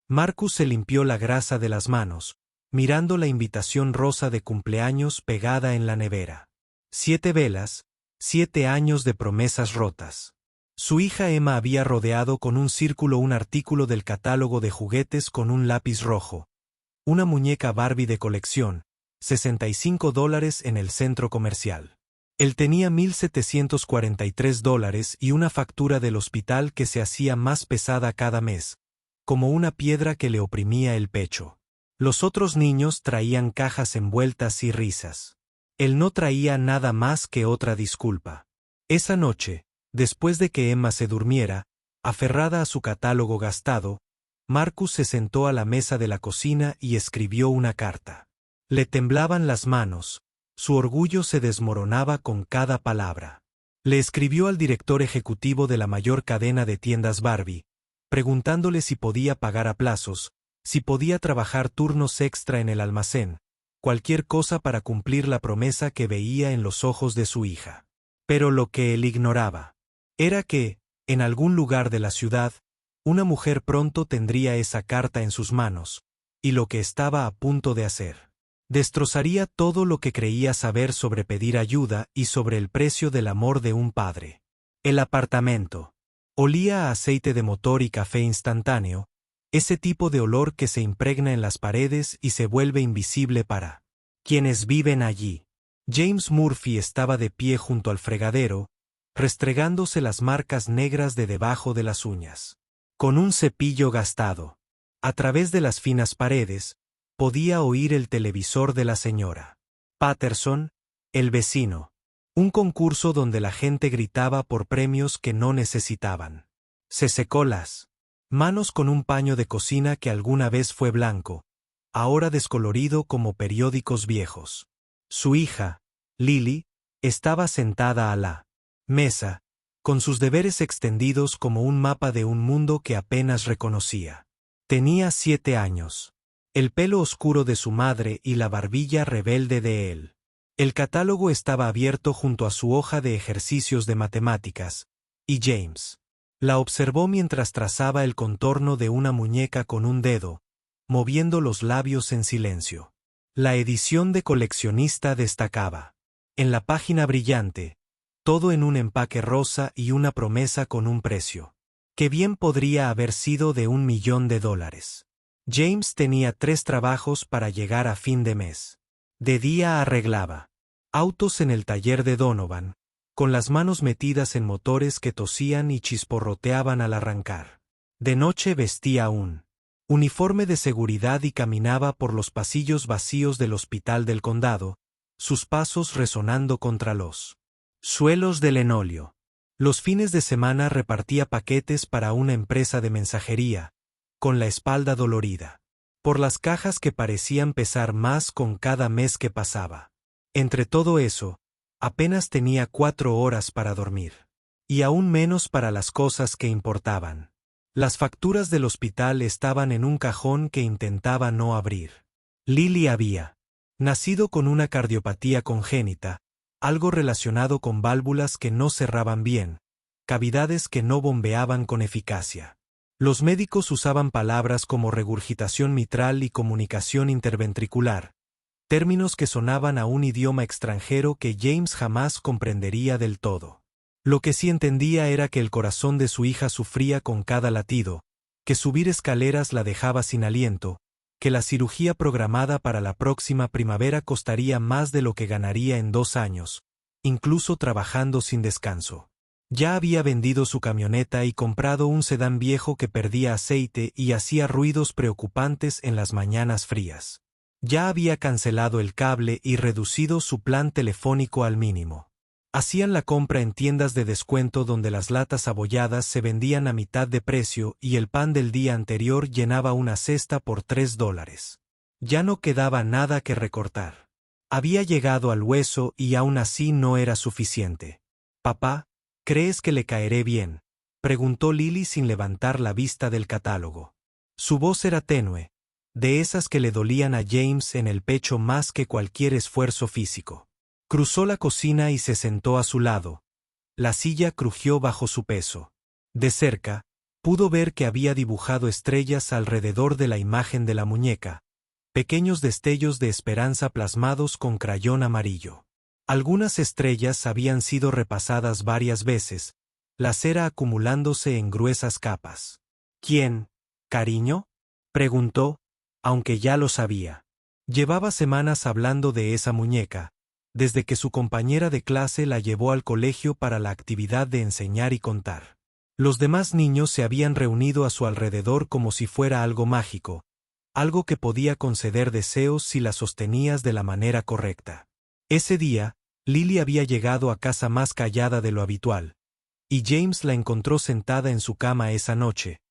Marcus se limpió la grasa de las manos, mirando la invitación rosa de cumpleaños pegada en la nevera. 7 velas, 7 años de promesas rotas. Su hija Emma había rodeado con un círculo un artículo del catálogo de juguetes con un lápiz rojo. Una muñeca Barbie de colección, $65 en el centro comercial. Él tenía $1,743 y una factura del hospital que se hacía más pesada cada mes, como una piedra que le oprimía el pecho. Los otros niños traían cajas envueltas y risas. Él no traía nada más que otra disculpa. Esa noche, después de que Emma se durmiera, aferrada a su catálogo gastado, Marcus se sentó a la mesa de la cocina y escribió una carta. Le temblaban las manos, su orgullo se desmoronaba con cada palabra. Le escribió al director ejecutivo de la mayor cadena de tiendas Barbie, preguntándole si podía pagar a plazos, si podía trabajar turnos extra en el almacén, cualquier cosa para cumplir la promesa que veía en los ojos de su hija. Pero lo que él ignoraba era que, en algún lugar de la ciudad, una mujer pronto tendría esa carta en sus manos, y lo que estaba a punto de hacer destrozaría todo lo que creía saber sobre pedir ayuda y sobre el precio del amor de un padre. El apartamento olía a aceite de motor y café instantáneo, ese tipo de olor que se impregna en las paredes y se vuelve invisible para quienes viven allí. James Murphy estaba de pie junto al fregadero, restregándose las marcas negras de debajo de las uñas. Con un cepillo gastado. A través de las finas paredes, podía oír el televisor de la señora Patterson, el vecino. Un concurso donde la gente gritaba por premios que no necesitaban. Se secó las manos con un paño de cocina que alguna vez fue blanco, ahora descolorido como periódicos viejos. Su hija, Lily, estaba sentada a la mesa, con sus deberes extendidos como un mapa de un mundo que apenas reconocía. Tenía 7 años. El pelo oscuro de su madre y la barbilla rebelde de él. El catálogo estaba abierto junto a su hoja de ejercicios de matemáticas, y James la observó mientras trazaba el contorno de una muñeca con un dedo, moviendo los labios en silencio. La edición de coleccionista destacaba. En la página brillante, todo en un empaque rosa y una promesa con un precio, que bien podría haber sido de $1 millón. James tenía 3 trabajos para llegar a fin de mes. De día arreglaba autos en el taller de Donovan, con las manos metidas en motores que tosían y chisporroteaban al arrancar. De noche vestía un uniforme de seguridad y caminaba por los pasillos vacíos del hospital del condado, sus pasos resonando contra los suelos de linóleo. Los fines de semana repartía paquetes para una empresa de mensajería, con la espalda dolorida por las cajas que parecían pesar más con cada mes que pasaba. Entre todo eso, apenas tenía 4 horas para dormir. Y aún menos para las cosas que importaban. Las facturas del hospital estaban en un cajón que intentaba no abrir. Lily había nacido con una cardiopatía congénita, algo relacionado con válvulas que no cerraban bien, cavidades que no bombeaban con eficacia. Los médicos usaban palabras como regurgitación mitral y comunicación interventricular, términos que sonaban a un idioma extranjero que James jamás comprendería del todo. Lo que sí entendía era que el corazón de su hija sufría con cada latido, que subir escaleras la dejaba sin aliento, que la cirugía programada para la próxima primavera costaría más de lo que ganaría en 2 años, incluso trabajando sin descanso. Ya había vendido su camioneta y comprado un sedán viejo que perdía aceite y hacía ruidos preocupantes en las mañanas frías. Ya había cancelado el cable y reducido su plan telefónico al mínimo. Hacían la compra en tiendas de descuento donde las latas abolladas se vendían a mitad de precio y el pan del día anterior llenaba una cesta por $3. Ya no quedaba nada que recortar. Había llegado al hueso y aún así no era suficiente. «Papá, ¿crees que le caeré bien?», preguntó Lily sin levantar la vista del catálogo. Su voz era tenue, de esas que le dolían a James en el pecho más que cualquier esfuerzo físico. Cruzó la cocina y se sentó a su lado. La silla crujió bajo su peso. De cerca, Pudo ver que había dibujado estrellas alrededor de la imagen de la muñeca, pequeños destellos de esperanza plasmados con crayón amarillo. Algunas estrellas habían sido repasadas varias veces, la cera acumulándose en gruesas capas. ¿Quién, cariño?, preguntó, aunque ya lo sabía. Llevaba semanas hablando de esa muñeca, desde que su compañera de clase la llevó al colegio para la actividad de enseñar y contar. Los demás niños se habían reunido a su alrededor como si fuera algo mágico, algo que podía conceder deseos si la sostenías de la manera correcta. Ese día, Lily había llegado a casa más callada de lo habitual, y James la encontró sentada en su cama esa noche,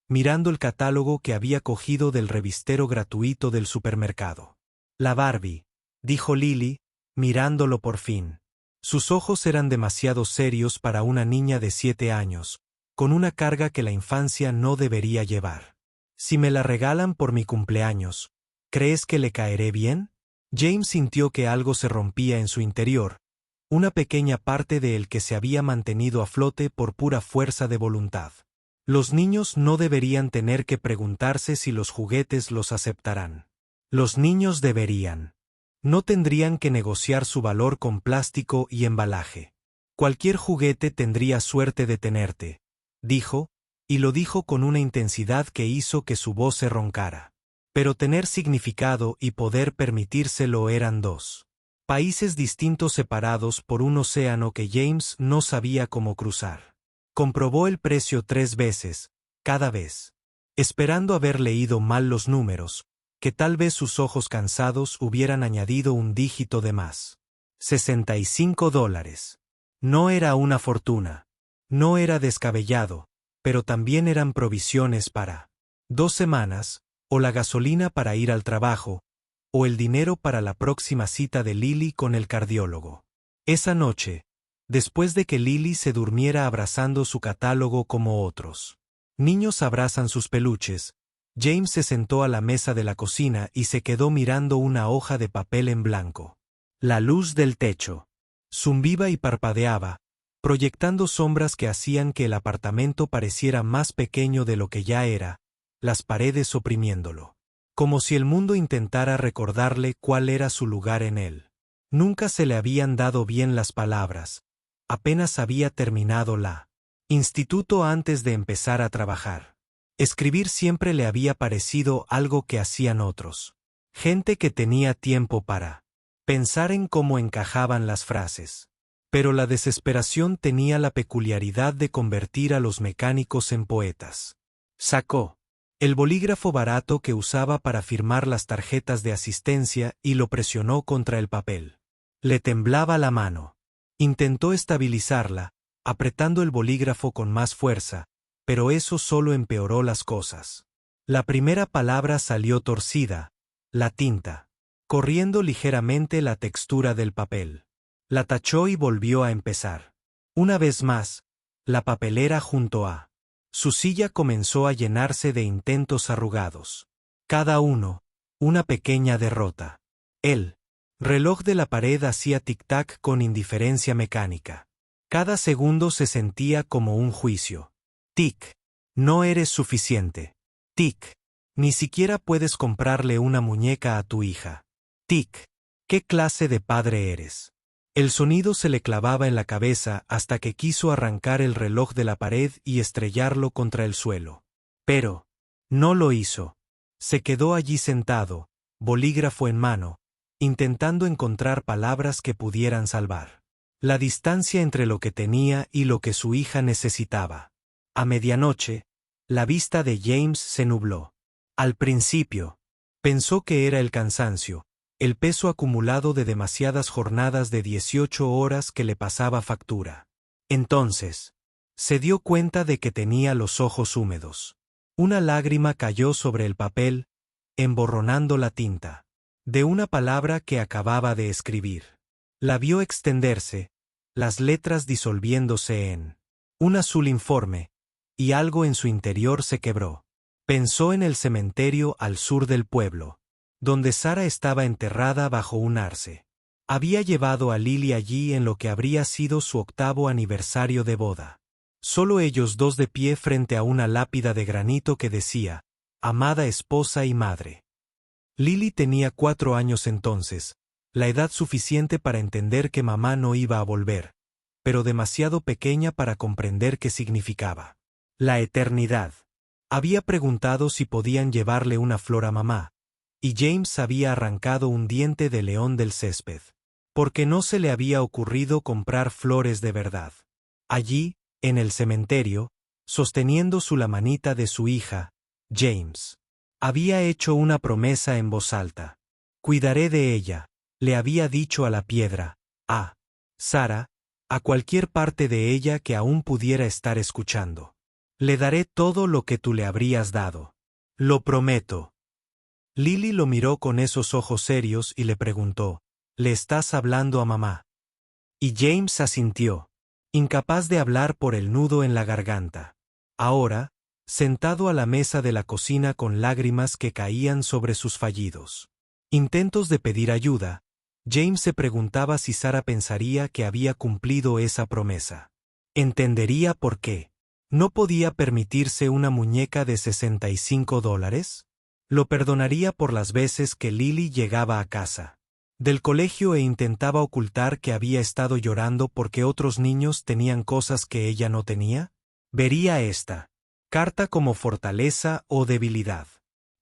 mirando el catálogo que había cogido del revistero gratuito del supermercado. La Barbie, dijo Lily, mirándolo por fin. Sus ojos eran demasiado serios para una niña de 7 años, con una carga que la infancia no debería llevar. Si me la regalan por mi cumpleaños, ¿crees que le caeré bien? James sintió que algo se rompía en su interior, una pequeña parte de él que se había mantenido a flote por pura fuerza de voluntad. Los niños no deberían tener que preguntarse si los juguetes los aceptarán. Los niños deberían. No tendrían que negociar su valor con plástico y embalaje. Cualquier juguete tendría suerte de tenerte, dijo, y lo dijo con una intensidad que hizo que su voz se roncara. Pero tener significado y poder permitírselo eran dos países distintos separados por un océano que James no sabía cómo cruzar. Comprobó el precio 3 veces, cada vez, esperando haber leído mal los números, que tal vez sus ojos cansados hubieran añadido un dígito de más. $65. No era una fortuna. No era descabellado, pero también eran provisiones para 2 semanas, o la gasolina para ir al trabajo, o el dinero para la próxima cita de Lily con el cardiólogo. Esa noche, después de que Lily se durmiera abrazando su catálogo como otros niños abrazan sus peluches, James se sentó a la mesa de la cocina y se quedó mirando una hoja de papel en blanco. La luz del techo zumbaba y parpadeaba, proyectando sombras que hacían que el apartamento pareciera más pequeño de lo que ya era, las paredes oprimiéndolo. Como si el mundo intentara recordarle cuál era su lugar en él. Nunca se le habían dado bien las palabras. Apenas había terminado la instituto antes de empezar a trabajar. Escribir siempre le había parecido algo que hacían otros. Gente que tenía tiempo para pensar en cómo encajaban las frases. Pero la desesperación tenía la peculiaridad de convertir a los mecánicos en poetas. Sacó el bolígrafo barato que usaba para firmar las tarjetas de asistencia y lo presionó contra el papel. Le temblaba la mano. Intentó estabilizarla, apretando el bolígrafo con más fuerza, pero eso solo empeoró las cosas. La primera palabra salió torcida, la tinta, corriendo ligeramente la textura del papel. La tachó y volvió a empezar. Una vez más, la papelera junto a su silla comenzó a llenarse de intentos arrugados. Cada uno, una pequeña derrota. El reloj de la pared hacía tic-tac con indiferencia mecánica. Cada segundo se sentía como un juicio. Tic. No eres suficiente. Tic. Ni siquiera puedes comprarle una muñeca a tu hija. Tic. ¿Qué clase de padre eres? El sonido se le clavaba en la cabeza hasta que quiso arrancar el reloj de la pared y estrellarlo contra el suelo. Pero no lo hizo. Se quedó allí sentado, bolígrafo en mano, intentando encontrar palabras que pudieran salvar la distancia entre lo que tenía y lo que su hija necesitaba. A medianoche, la vista de James se nubló. Al principio, pensó que era el cansancio, el peso acumulado de demasiadas jornadas de 18 horas que le pasaba factura. Entonces, se dio cuenta de que tenía los ojos húmedos. Una lágrima cayó sobre el papel, emborronando la tinta de una palabra que acababa de escribir. La vio extenderse, las letras disolviéndose en un azul informe, y algo en su interior se quebró. Pensó en el cementerio al sur del pueblo, donde Sara estaba enterrada bajo un arce. Había llevado a Lily allí en lo que habría sido su 8º aniversario de boda. Solo ellos dos de pie frente a una lápida de granito que decía, amada esposa y madre. Lily tenía 4 años entonces, la edad suficiente para entender que mamá no iba a volver, pero demasiado pequeña para comprender qué significaba. La eternidad. Había preguntado si podían llevarle una flor a mamá, y James había arrancado un diente de león del césped, porque no se le había ocurrido comprar flores de verdad. Allí, en el cementerio, sosteniendo la manita de su hija, James había hecho una promesa en voz alta. Cuidaré de ella, le había dicho a la piedra, a Sara, a cualquier parte de ella que aún pudiera estar escuchando. Le daré todo lo que tú le habrías dado. Lo prometo. Lily lo miró con esos ojos serios y le preguntó, ¿le estás hablando a mamá? Y James asintió, incapaz de hablar por el nudo en la garganta. Ahora, sentado a la mesa de la cocina con lágrimas que caían sobre sus fallidos intentos de pedir ayuda, James se preguntaba si Sara pensaría que había cumplido esa promesa. ¿Entendería por qué? ¿No podía permitirse una muñeca de $65? ¿Lo perdonaría por las veces que Lily llegaba a casa del colegio e intentaba ocultar que había estado llorando porque otros niños tenían cosas que ella no tenía? Vería esta carta como fortaleza o debilidad.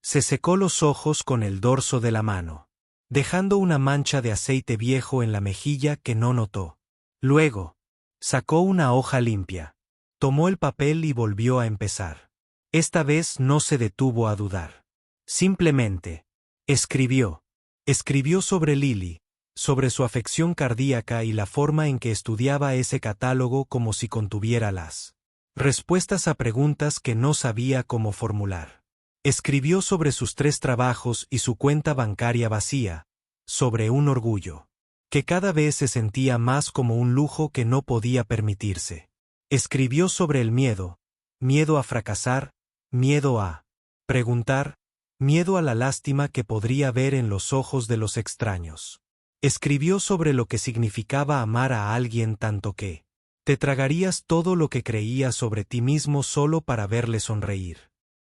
Se secó los ojos con el dorso de la mano, dejando una mancha de aceite viejo en la mejilla que no notó. Luego, sacó una hoja limpia, tomó el papel y volvió a empezar. Esta vez no se detuvo a dudar. Simplemente, escribió. Escribió sobre Lily, sobre su afección cardíaca y la forma en que estudiaba ese catálogo como si contuviera las respuestas a preguntas que no sabía cómo formular. Escribió sobre sus 3 trabajos y su cuenta bancaria vacía, sobre un orgullo que cada vez se sentía más como un lujo que no podía permitirse. Escribió sobre el miedo a fracasar, miedo a preguntar, miedo a la lástima que podría ver en los ojos de los extraños. Escribió sobre lo que significaba amar a alguien tanto que te tragarías todo lo que creías sobre ti mismo solo para verle sonreír.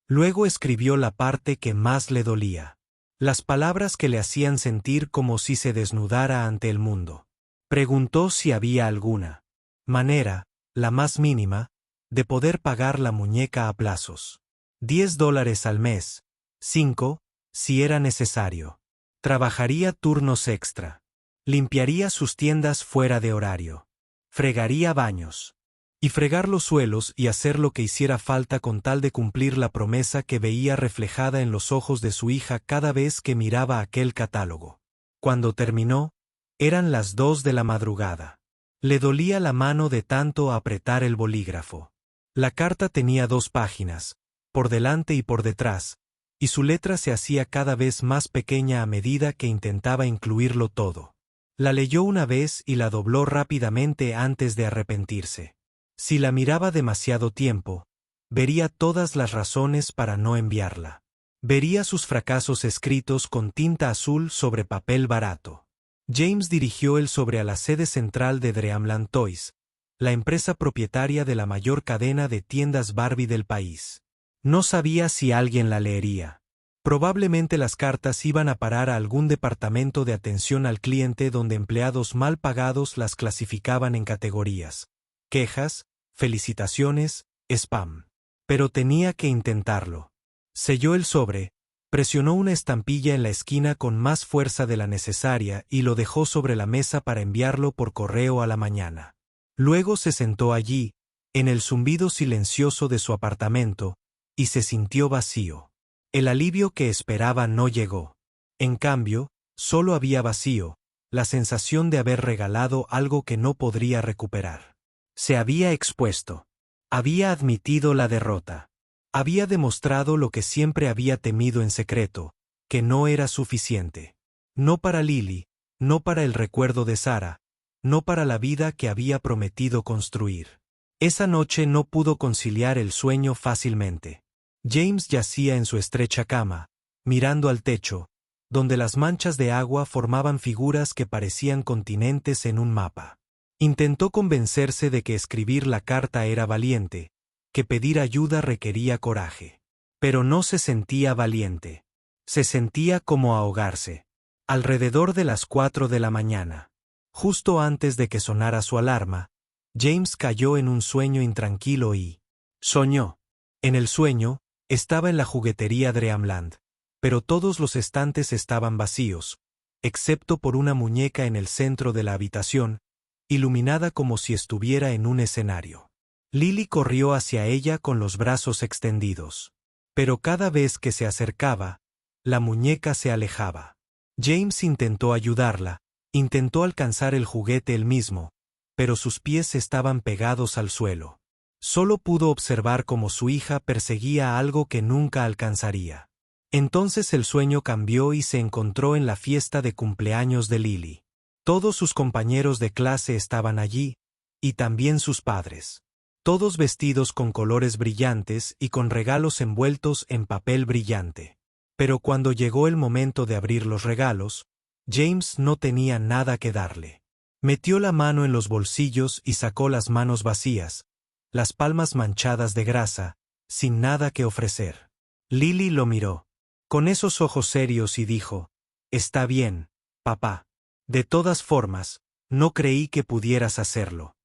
Luego escribió la parte que más le dolía. Las palabras que le hacían sentir como si se desnudara ante el mundo. Preguntó si había alguna manera, la más mínima, de poder pagar la muñeca a plazos. $10 al mes, 5, si era necesario. Trabajaría turnos extra. Limpiaría sus tiendas fuera de horario. Fregaría baños. Y fregar los suelos y hacer lo que hiciera falta con tal de cumplir la promesa que veía reflejada en los ojos de su hija cada vez que miraba aquel catálogo. Cuando terminó, eran las 2 de la madrugada. Le dolía la mano de tanto apretar el bolígrafo. La carta tenía 2 páginas, por delante y por detrás, y su letra se hacía cada vez más pequeña a medida que intentaba incluirlo todo. La leyó una vez y la dobló rápidamente antes de arrepentirse. Si la miraba demasiado tiempo, vería todas las razones para no enviarla. Vería sus fracasos escritos con tinta azul sobre papel barato. James dirigió el sobre a la sede central de Dreamland Toys, la empresa propietaria de la mayor cadena de tiendas Barbie del país. No sabía si alguien la leería. Probablemente las cartas iban a parar a algún departamento de atención al cliente donde empleados mal pagados las clasificaban en categorías: quejas, felicitaciones, spam. Pero tenía que intentarlo. Selló el sobre, presionó una estampilla en la esquina con más fuerza de la necesaria y lo dejó sobre la mesa para enviarlo por correo a la mañana. Luego se sentó allí, en el zumbido silencioso de su apartamento, y se sintió vacío. El alivio que esperaba no llegó. En cambio, solo había vacío, la sensación de haber regalado algo que no podría recuperar. Se había expuesto. Había admitido la derrota. Había demostrado lo que siempre había temido en secreto, que no era suficiente. No para Lily, no para el recuerdo de Sara, no para la vida que había prometido construir. Esa noche no pudo conciliar el sueño fácilmente. James yacía en su estrecha cama, mirando al techo, donde las manchas de agua formaban figuras que parecían continentes en un mapa. Intentó convencerse de que escribir la carta era valiente, que pedir ayuda requería coraje. Pero no se sentía valiente. Se sentía como ahogarse. Alrededor de las 4 de la mañana, justo antes de que sonara su alarma, James cayó en un sueño intranquilo y soñó. En el sueño, estaba en la juguetería Dreamland, pero todos los estantes estaban vacíos, excepto por una muñeca en el centro de la habitación, iluminada como si estuviera en un escenario. Lily corrió hacia ella con los brazos extendidos. Pero cada vez que se acercaba, la muñeca se alejaba. James intentó ayudarla, intentó alcanzar el juguete él mismo, pero sus pies estaban pegados al suelo. Solo pudo observar cómo su hija perseguía algo que nunca alcanzaría. Entonces el sueño cambió y se encontró en la fiesta de cumpleaños de Lily. Todos sus compañeros de clase estaban allí, y también sus padres. Todos vestidos con colores brillantes y con regalos envueltos en papel brillante. Pero cuando llegó el momento de abrir los regalos, James no tenía nada que darle. Metió la mano en los bolsillos y sacó las manos vacías, las palmas manchadas de grasa, sin nada que ofrecer. Lily lo miró, con esos ojos serios y dijo: «Está bien, papá. De todas formas, no creí que pudieras hacerlo».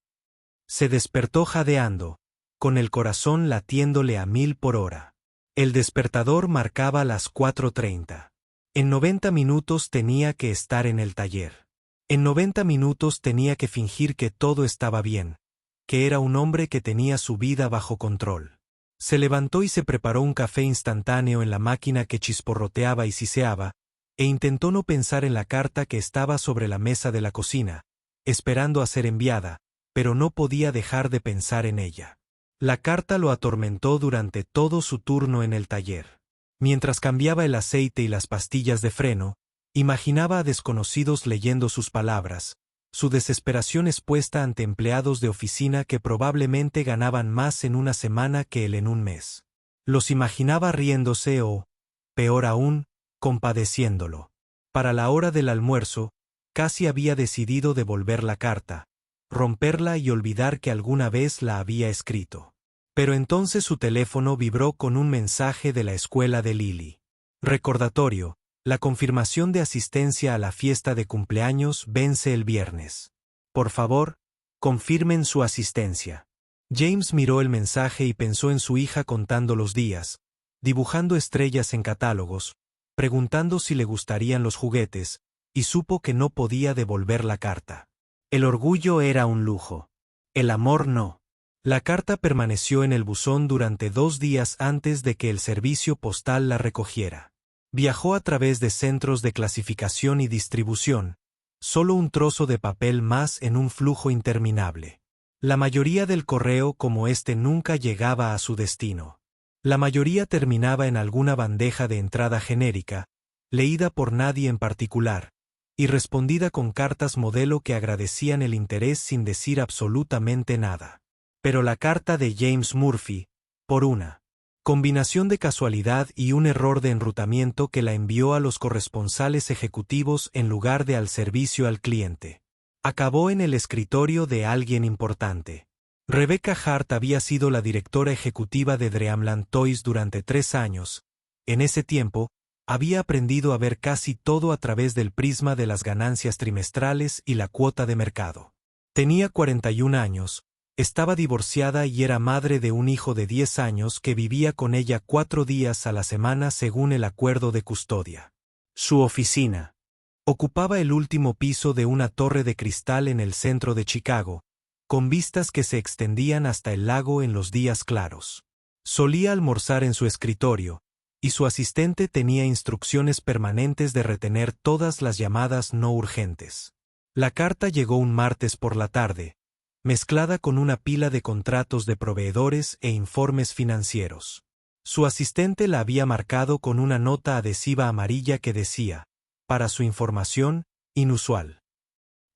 Se despertó jadeando, con el corazón latiéndole a 1000 por hora. El despertador marcaba las 4:30. En 90 minutos tenía que estar en el taller. En 90 minutos tenía que fingir que todo estaba bien, que era un hombre que tenía su vida bajo control. Se levantó y se preparó un café instantáneo en la máquina que chisporroteaba y siseaba, e intentó no pensar en la carta que estaba sobre la mesa de la cocina, esperando a ser enviada, pero no podía dejar de pensar en ella. La carta lo atormentó durante todo su turno en el taller. Mientras cambiaba el aceite y las pastillas de freno, imaginaba a desconocidos leyendo sus palabras, su desesperación expuesta ante empleados de oficina que probablemente ganaban más en una semana que él en un mes. Los imaginaba riéndose o, peor aún, compadeciéndolo. Para la hora del almuerzo, casi había decidido devolver la carta, romperla y olvidar que alguna vez la había escrito. Pero entonces su teléfono vibró con un mensaje de la escuela de Lily. Recordatorio: la confirmación de asistencia a la fiesta de cumpleaños vence el viernes. Por favor, confirmen su asistencia. James miró el mensaje y pensó en su hija contando los días, dibujando estrellas en catálogos, preguntando si le gustarían los juguetes, y supo que no podía devolver la carta. El orgullo era un lujo. El amor no. La carta permaneció en el buzón durante 2 días antes de que el servicio postal la recogiera. Viajó a través de centros de clasificación y distribución, solo un trozo de papel más en un flujo interminable. La mayoría del correo como este nunca llegaba a su destino. La mayoría terminaba en alguna bandeja de entrada genérica, leída por nadie en particular, y respondida con cartas modelo que agradecían el interés sin decir absolutamente nada. Pero la carta de James Murphy, por una combinación de casualidad y un error de enrutamiento que la envió a los corresponsales ejecutivos en lugar de al servicio al cliente, acabó en el escritorio de alguien importante. Rebecca Hart había sido la directora ejecutiva de Dreamland Toys durante 3 años. En ese tiempo, había aprendido a ver casi todo a través del prisma de las ganancias trimestrales y la cuota de mercado. Tenía 41 años, estaba divorciada y era madre de un hijo de 10 años que vivía con ella 4 días a la semana según el acuerdo de custodia. Su oficina ocupaba el último piso de una torre de cristal en el centro de Chicago, con vistas que se extendían hasta el lago en los días claros. Solía almorzar en su escritorio, y su asistente tenía instrucciones permanentes de retener todas las llamadas no urgentes. La carta llegó un martes por la tarde, mezclada con una pila de contratos de proveedores e informes financieros. Su asistente la había marcado con una nota adhesiva amarilla que decía: «Para su información, inusual».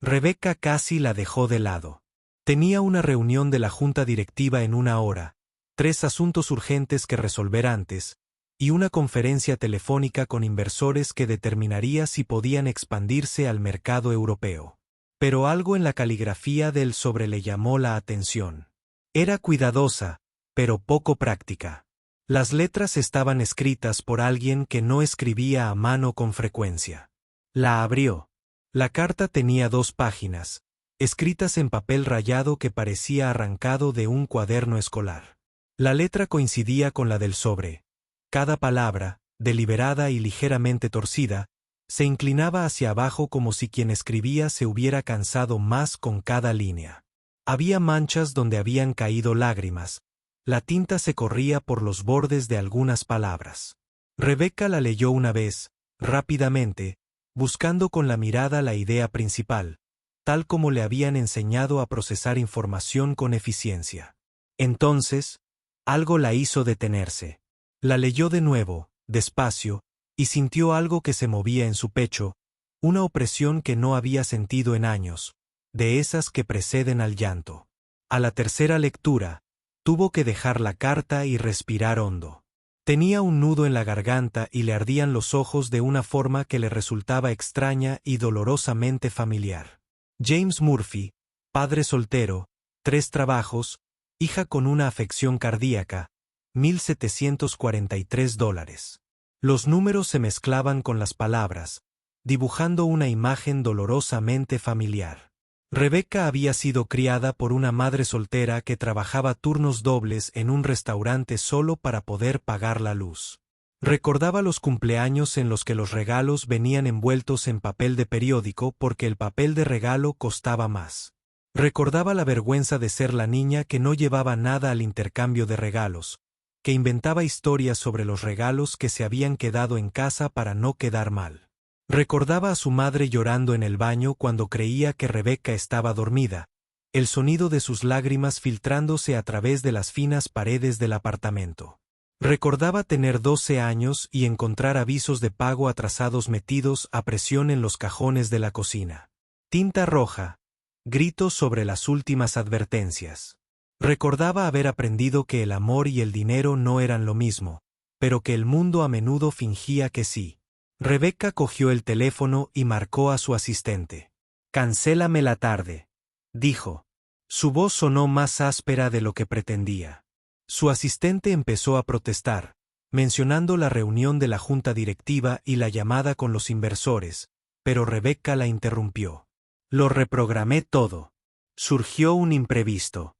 Rebecca casi la dejó de lado. Tenía una reunión de la junta directiva en 1 hora, 3 asuntos urgentes que resolver antes, y una conferencia telefónica con inversores que determinaría si podían expandirse al mercado europeo. Pero algo en la caligrafía del sobre le llamó la atención. Era cuidadosa, pero poco práctica. Las letras estaban escritas por alguien que no escribía a mano con frecuencia. La abrió. La carta tenía 2 páginas, escritas en papel rayado que parecía arrancado de un cuaderno escolar. La letra coincidía con la del sobre. Cada palabra, deliberada y ligeramente torcida, se inclinaba hacia abajo como si quien escribía se hubiera cansado más con cada línea. Había manchas donde habían caído lágrimas. La tinta se corría por los bordes de algunas palabras. Rebecca la leyó una vez, rápidamente, buscando con la mirada la idea principal, tal como le habían enseñado a procesar información con eficiencia. Entonces, algo la hizo detenerse. La leyó de nuevo, despacio, y sintió algo que se movía en su pecho, una opresión que no había sentido en años, de esas que preceden al llanto. A la tercera lectura, tuvo que dejar la carta y respirar hondo. Tenía un nudo en la garganta y le ardían los ojos de una forma que le resultaba extraña y dolorosamente familiar. James Murphy, padre soltero, 3 trabajos, hija con una afección cardíaca, $1,743. Los números se mezclaban con las palabras, dibujando una imagen dolorosamente familiar. Rebecca había sido criada por una madre soltera que trabajaba turnos dobles en un restaurante solo para poder pagar la luz. Recordaba los cumpleaños en los que los regalos venían envueltos en papel de periódico porque el papel de regalo costaba más. Recordaba la vergüenza de ser la niña que no llevaba nada al intercambio de regalos, que inventaba historias sobre los regalos que se habían quedado en casa para no quedar mal. Recordaba a su madre llorando en el baño cuando creía que Rebecca estaba dormida, el sonido de sus lágrimas filtrándose a través de las finas paredes del apartamento. Recordaba tener 12 años y encontrar avisos de pago atrasados metidos a presión en los cajones de la cocina. Tinta roja. Gritos sobre las últimas advertencias. Recordaba haber aprendido que el amor y el dinero no eran lo mismo, pero que el mundo a menudo fingía que sí. Rebecca cogió el teléfono y marcó a su asistente. «Cancélame la tarde», dijo. Su voz sonó más áspera de lo que pretendía. Su asistente empezó a protestar, mencionando la reunión de la junta directiva y la llamada con los inversores, pero Rebecca la interrumpió. «Lo reprogramé todo. Surgió un imprevisto».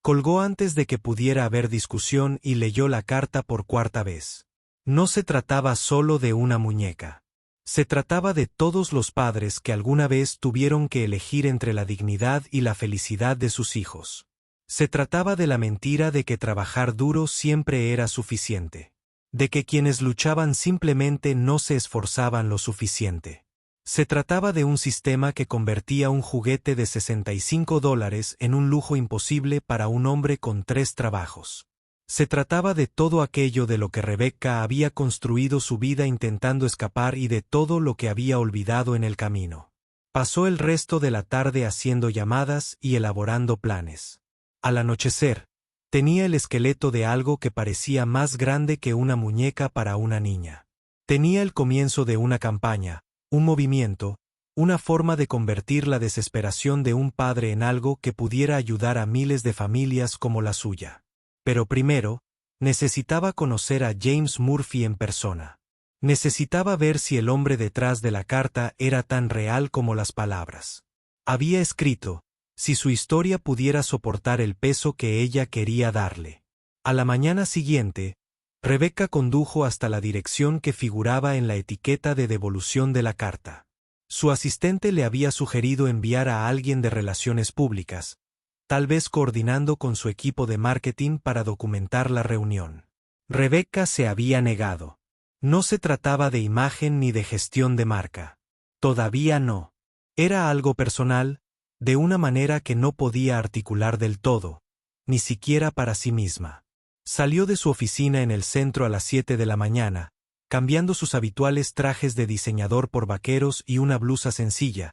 Colgó antes de que pudiera haber discusión y leyó la carta por 4ª vez. No se trataba solo de una muñeca. Se trataba de todos los padres que alguna vez tuvieron que elegir entre la dignidad y la felicidad de sus hijos. Se trataba de la mentira de que trabajar duro siempre era suficiente. De que quienes luchaban simplemente no se esforzaban lo suficiente. Se trataba de un sistema que convertía un juguete de $65 en un lujo imposible para un hombre con 3 trabajos. Se trataba de todo aquello de lo que Rebecca había construido su vida intentando escapar y de todo lo que había olvidado en el camino. Pasó el resto de la tarde haciendo llamadas y elaborando planes. Al anochecer, tenía el esqueleto de algo que parecía más grande que una muñeca para una niña. Tenía el comienzo de una campaña, un movimiento, una forma de convertir la desesperación de un padre en algo que pudiera ayudar a miles de familias como la suya. Pero primero, necesitaba conocer a James Murphy en persona. Necesitaba ver si el hombre detrás de la carta era tan real como las palabras. Había escrito, si su historia pudiera soportar el peso que ella quería darle. A la mañana siguiente, Rebecca condujo hasta la dirección que figuraba en la etiqueta de devolución de la carta. Su asistente le había sugerido enviar a alguien de relaciones públicas, tal vez coordinando con su equipo de marketing para documentar la reunión. Rebecca se había negado. No se trataba de imagen ni de gestión de marca. Todavía no. Era algo personal, de una manera que no podía articular del todo, ni siquiera para sí misma. Salió de su oficina en el centro a las 7 de la mañana, cambiando sus habituales trajes de diseñador por vaqueros y una blusa sencilla,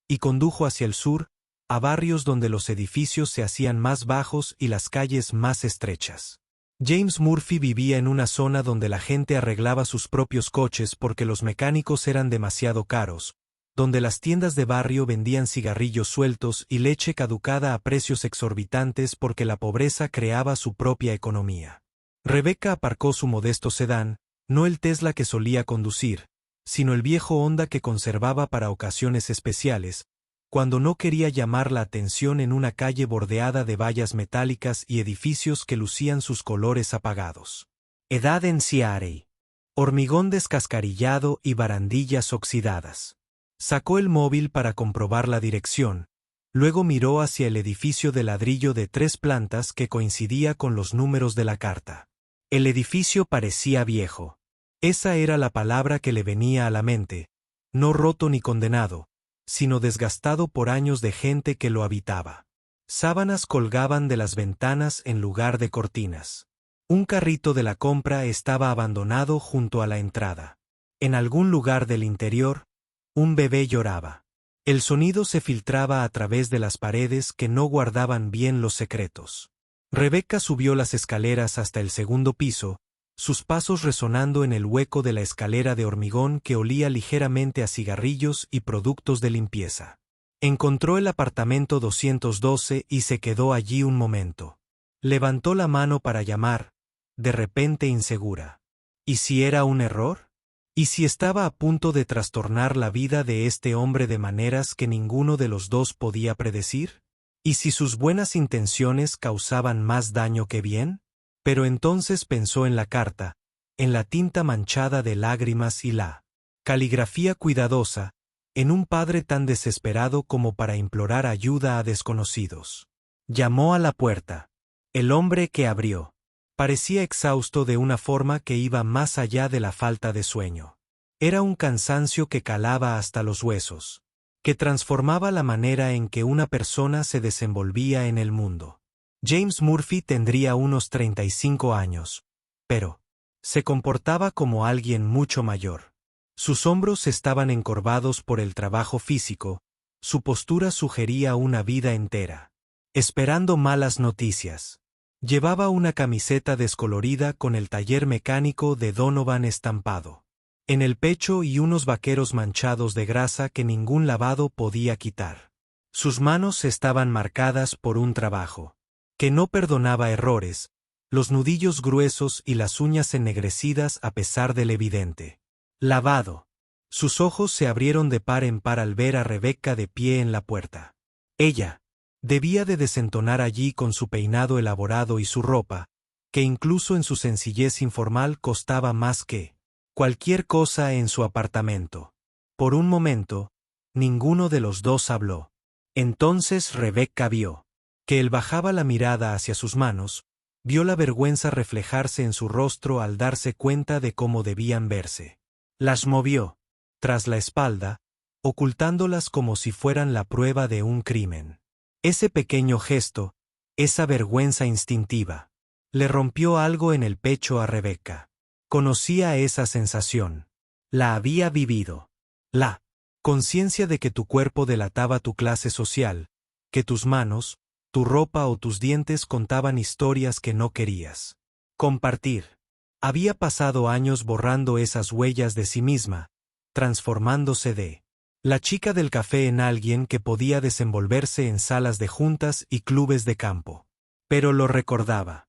y condujo hacia el sur, a barrios donde los edificios se hacían más bajos y las calles más estrechas. James Murphy vivía en una zona donde la gente arreglaba sus propios coches porque los mecánicos eran demasiado caros, donde las tiendas de barrio vendían cigarrillos sueltos y leche caducada a precios exorbitantes porque la pobreza creaba su propia economía. Rebecca aparcó su modesto sedán, no el Tesla que solía conducir, sino el viejo Honda que conservaba para ocasiones especiales, cuando no quería llamar la atención en una calle bordeada de vallas metálicas y edificios que lucían sus colores apagados. Edad en Seattle. Hormigón descascarillado y barandillas oxidadas. Sacó el móvil para comprobar la dirección, luego miró hacia el edificio de ladrillo de 3 plantas que coincidía con los números de la carta. El edificio parecía viejo. Esa era la palabra que le venía a la mente, no roto ni condenado, sino desgastado por años de gente que lo habitaba. Sábanas colgaban de las ventanas en lugar de cortinas. Un carrito de la compra estaba abandonado junto a la entrada. En algún lugar del interior, un bebé lloraba. El sonido se filtraba a través de las paredes que no guardaban bien los secretos. Rebecca subió las escaleras hasta el segundo piso, sus pasos resonando en el hueco de la escalera de hormigón que olía ligeramente a cigarrillos y productos de limpieza. Encontró el apartamento 212 y se quedó allí un momento. Levantó la mano para llamar, de repente insegura. ¿Y si era un error? ¿Y si estaba a punto de trastornar la vida de este hombre de maneras que ninguno de los dos podía predecir? ¿Y si sus buenas intenciones causaban más daño que bien? Pero entonces pensó en la carta, en la tinta manchada de lágrimas y la caligrafía cuidadosa, en un padre tan desesperado como para implorar ayuda a desconocidos. Llamó a la puerta. El hombre que abrió parecía exhausto de una forma que iba más allá de la falta de sueño. Era un cansancio que calaba hasta los huesos, que transformaba la manera en que una persona se desenvolvía en el mundo. James Murphy tendría unos 35 años, pero se comportaba como alguien mucho mayor. Sus hombros estaban encorvados por el trabajo físico, su postura sugería una vida entera, esperando malas noticias. Llevaba una camiseta descolorida con el taller mecánico de Donovan estampado en el pecho y unos vaqueros manchados de grasa que ningún lavado podía quitar. Sus manos estaban marcadas por un trabajo que no perdonaba errores, los nudillos gruesos y las uñas ennegrecidas a pesar del evidente lavado. Sus ojos se abrieron de par en par al ver a Rebecca de pie en la puerta. Ella debía de desentonar allí con su peinado elaborado y su ropa, que incluso en su sencillez informal costaba más que cualquier cosa en su apartamento. Por un momento, ninguno de los dos habló. Entonces Rebecca vio que él bajaba la mirada hacia sus manos, vio la vergüenza reflejarse en su rostro al darse cuenta de cómo debían verse. Las movió, tras la espalda, ocultándolas como si fueran la prueba de un crimen. Ese pequeño gesto, esa vergüenza instintiva, le rompió algo en el pecho a Rebecca. Conocía esa sensación. La había vivido. La conciencia de que tu cuerpo delataba tu clase social, que tus manos, tu ropa o tus dientes contaban historias que no querías compartir. Había pasado años borrando esas huellas de sí misma, transformándose de la chica del café en alguien que podía desenvolverse en salas de juntas y clubes de campo. Pero lo recordaba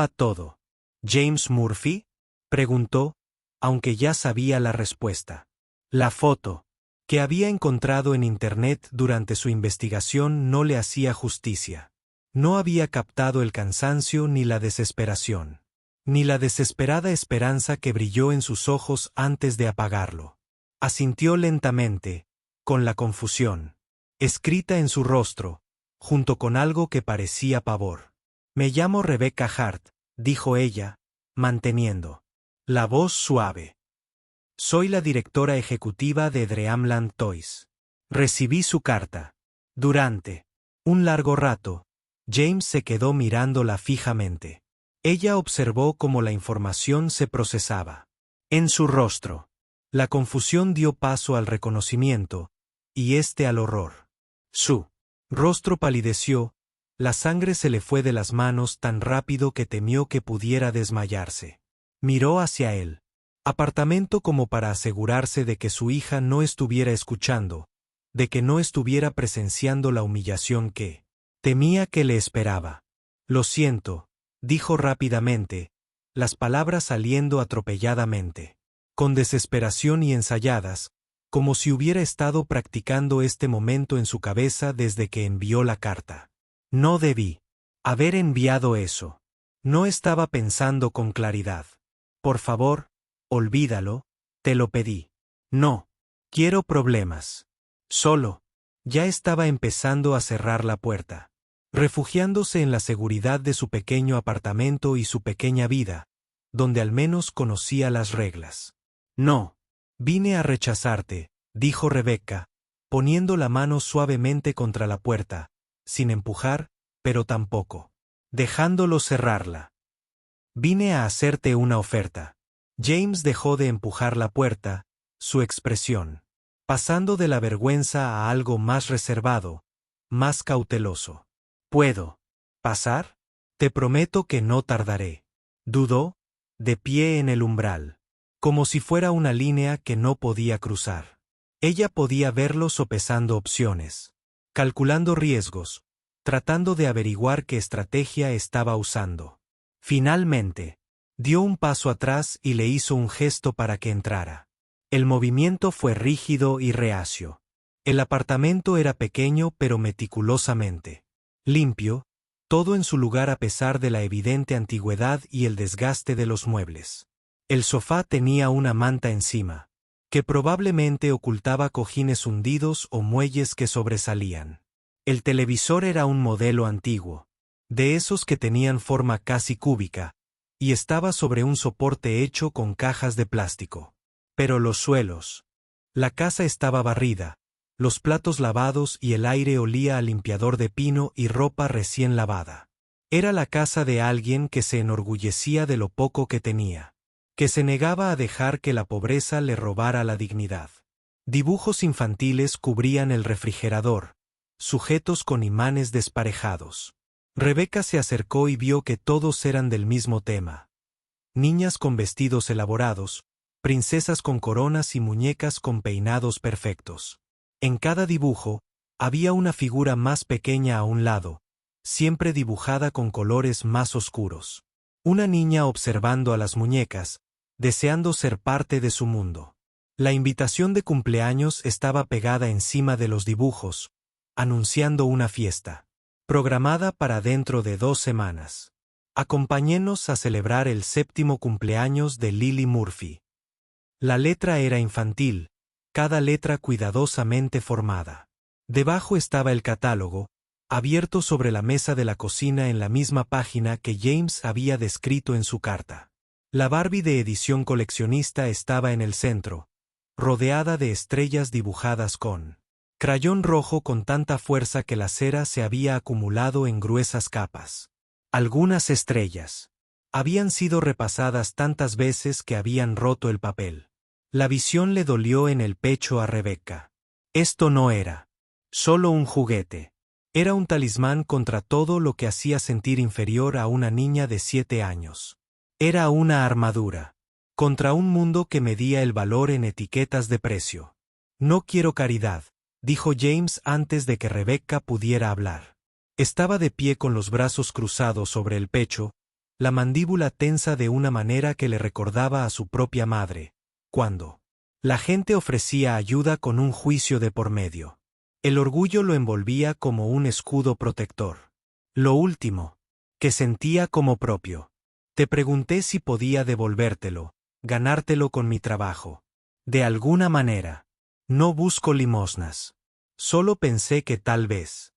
todo. ¿James Murphy?, preguntó, aunque ya sabía la respuesta. La foto que había encontrado en Internet durante su investigación no le hacía justicia. No había captado el cansancio ni la desesperación, ni la desesperada esperanza que brilló en sus ojos antes de apagarlo. Asintió lentamente, con la confusión escrita en su rostro, junto con algo que parecía pavor. Me llamo Rebecca Hart, dijo ella, manteniendo la voz suave. Soy la directora ejecutiva de Dreamland Toys. Recibí su carta. Durante un largo rato, James se quedó mirándola fijamente. Ella observó cómo la información se procesaba en su rostro. La confusión dio paso al reconocimiento, y este al horror. Su rostro palideció, la sangre se le fue de las manos tan rápido que temió que pudiera desmayarse. Miró hacia él. Apartamento como para asegurarse de que su hija no estuviera escuchando, de que no estuviera presenciando la humillación que temía que le esperaba. Lo siento, dijo rápidamente, las palabras saliendo atropelladamente, con desesperación y ensayadas, como si hubiera estado practicando este momento en su cabeza desde que envió la carta. No debí haber enviado eso. No estaba pensando con claridad. Por favor, olvídalo, te lo pedí. No, quiero problemas. Solo. Ya estaba empezando a cerrar la puerta, refugiándose en la seguridad de su pequeño apartamento y su pequeña vida, donde al menos conocía las reglas. No. Vine a rechazarte, dijo Rebecca, poniendo la mano suavemente contra la puerta, sin empujar, pero tampoco dejándolo cerrarla. Vine a hacerte una oferta. James dejó de empujar la puerta, su expresión pasando de la vergüenza a algo más reservado, más cauteloso. ¿Puedo pasar? Te prometo que no tardaré. Dudó, de pie en el umbral, como si fuera una línea que no podía cruzar. Ella podía verlo sopesando opciones, calculando riesgos, tratando de averiguar qué estrategia estaba usando. Finalmente, dio un paso atrás y le hizo un gesto para que entrara. El movimiento fue rígido y reacio. El apartamento era pequeño pero meticulosamente limpio, todo en su lugar a pesar de la evidente antigüedad y el desgaste de los muebles. El sofá tenía una manta encima, que probablemente ocultaba cojines hundidos o muelles que sobresalían. El televisor era un modelo antiguo, de esos que tenían forma casi cúbica, y estaba sobre un soporte hecho con cajas de plástico. Pero los suelos. La casa estaba barrida, los platos lavados y el aire olía a limpiador de pino y ropa recién lavada. Era la casa de alguien que se enorgullecía de lo poco que tenía, que se negaba a dejar que la pobreza le robara la dignidad. Dibujos infantiles cubrían el refrigerador, sujetos con imanes desparejados. Rebecca se acercó y vio que todos eran del mismo tema. Niñas con vestidos elaborados, princesas con coronas y muñecas con peinados perfectos. En cada dibujo, había una figura más pequeña a un lado, siempre dibujada con colores más oscuros. Una niña observando a las muñecas, deseando ser parte de su mundo. La invitación de cumpleaños estaba pegada encima de los dibujos, anunciando una fiesta, programada para dentro de 2 semanas. Acompáñenos a celebrar el 7º cumpleaños de Lily Murphy. La letra era infantil, cada letra cuidadosamente formada. Debajo estaba el catálogo, abierto sobre la mesa de la cocina en la misma página que James había descrito en su carta. La Barbie de edición coleccionista estaba en el centro, rodeada de estrellas dibujadas con crayón rojo con tanta fuerza que la cera se había acumulado en gruesas capas. Algunas estrellas habían sido repasadas tantas veces que habían roto el papel. La visión le dolió en el pecho a Rebecca. Esto no era solo un juguete. Era un talismán contra todo lo que hacía sentir inferior a una niña de 7 años. Era una armadura contra un mundo que medía el valor en etiquetas de precio. No quiero caridad, dijo James antes de que Rebecca pudiera hablar. Estaba de pie con los brazos cruzados sobre el pecho, la mandíbula tensa de una manera que le recordaba a su propia madre, cuando la gente ofrecía ayuda con un juicio de por medio. El orgullo lo envolvía como un escudo protector. Lo último que sentía como propio. Te pregunté si podía devolvértelo, ganártelo con mi trabajo. De alguna manera. No busco limosnas. Solo pensé que tal vez.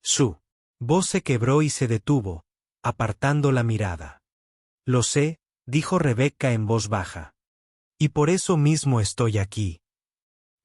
Su voz se quebró y se detuvo, apartando la mirada. Lo sé, dijo Rebecca en voz baja. Y por eso mismo estoy aquí.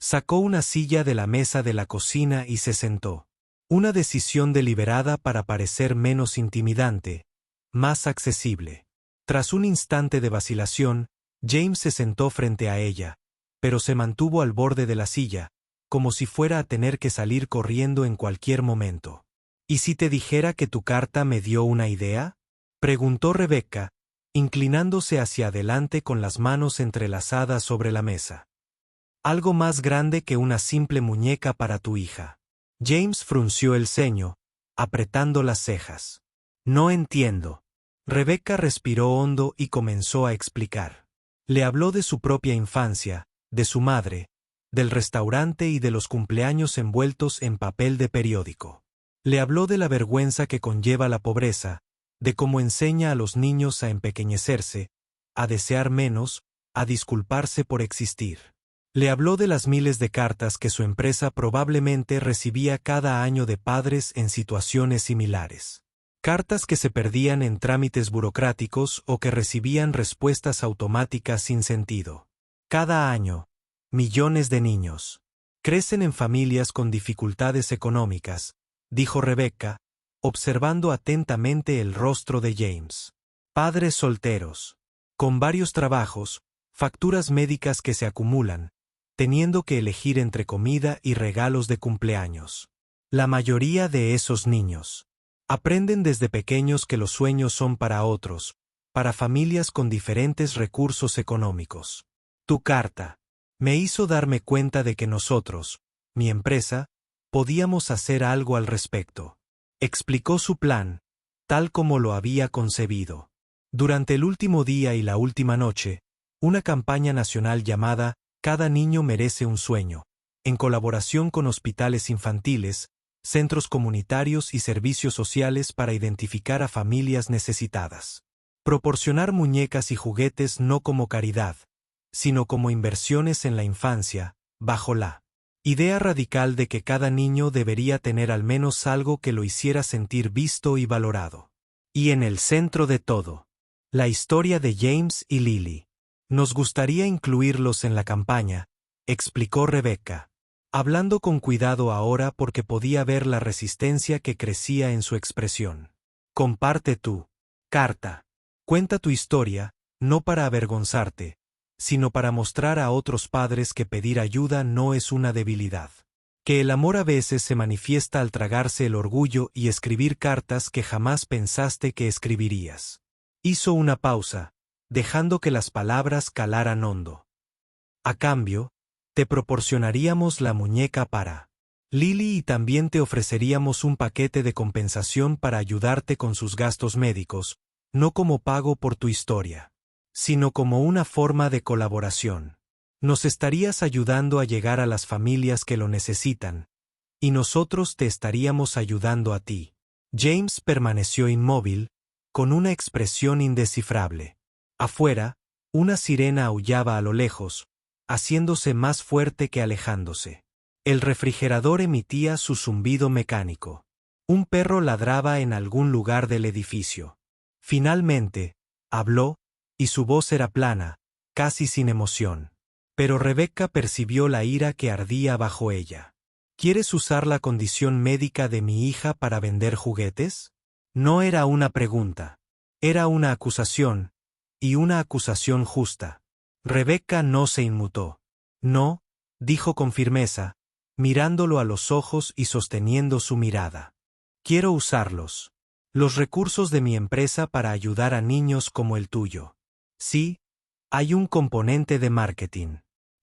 Sacó una silla de la mesa de la cocina y se sentó. Una decisión deliberada para parecer menos intimidante, más accesible. Tras un instante de vacilación, James se sentó frente a ella, pero se mantuvo al borde de la silla, como si fuera a tener que salir corriendo en cualquier momento. ¿Y si te dijera que tu carta me dio una idea? Preguntó Rebecca, inclinándose hacia adelante con las manos entrelazadas sobre la mesa. Algo más grande que una simple muñeca para tu hija. James frunció el ceño, apretando las cejas. No entiendo. Rebecca respiró hondo y comenzó a explicar. Le habló de su propia infancia, de su madre, del restaurante y de los cumpleaños envueltos en papel de periódico. Le habló de la vergüenza que conlleva la pobreza, de cómo enseña a los niños a empequeñecerse, a desear menos, a disculparse por existir. Le habló de las miles de cartas que su empresa probablemente recibía cada año de padres en situaciones similares. Cartas que se perdían en trámites burocráticos o que recibían respuestas automáticas sin sentido. Cada año, millones de niños crecen en familias con dificultades económicas, dijo Rebecca, observando atentamente el rostro de James. Padres solteros, con varios trabajos, facturas médicas que se acumulan, teniendo que elegir entre comida y regalos de cumpleaños. La mayoría de esos niños aprenden desde pequeños que los sueños son para otros, para familias con diferentes recursos económicos. Tu carta me hizo darme cuenta de que nosotros, mi empresa, podíamos hacer algo al respecto. Explicó su plan, tal como lo había concebido. Durante el último día y la última noche, una campaña nacional llamada Cada niño merece un sueño, en colaboración con hospitales infantiles, centros comunitarios y servicios sociales para identificar a familias necesitadas. Proporcionar muñecas y juguetes no como caridad, sino como inversiones en la infancia, bajo la idea radical de que cada niño debería tener al menos algo que lo hiciera sentir visto y valorado. Y en el centro de todo, la historia de James y Lily. Nos gustaría incluirlos en la campaña, explicó Rebecca, hablando con cuidado ahora porque podía ver la resistencia que crecía en su expresión. Comparte tu carta. Cuenta tu historia, no para avergonzarte, sino para mostrar a otros padres que pedir ayuda no es una debilidad. Que el amor a veces se manifiesta al tragarse el orgullo y escribir cartas que jamás pensaste que escribirías. Hizo una pausa, dejando que las palabras calaran hondo. A cambio, te proporcionaríamos la muñeca para Lily y también te ofreceríamos un paquete de compensación para ayudarte con sus gastos médicos, no como pago por tu historia, sino como una forma de colaboración. Nos estarías ayudando a llegar a las familias que lo necesitan, y nosotros te estaríamos ayudando a ti. James permaneció inmóvil, con una expresión indescifrable. Afuera, una sirena aullaba a lo lejos, haciéndose más fuerte que alejándose. El refrigerador emitía su zumbido mecánico. Un perro ladraba en algún lugar del edificio. Finalmente, habló, y su voz era plana, casi sin emoción. Pero Rebecca percibió la ira que ardía bajo ella. ¿Quieres usar la condición médica de mi hija para vender juguetes? No era una pregunta. Era una acusación, y una acusación justa. Rebecca no se inmutó. No, dijo con firmeza, mirándolo a los ojos y sosteniendo su mirada. Quiero usarlos. Los recursos de mi empresa para ayudar a niños como el tuyo. Sí, hay un componente de marketing.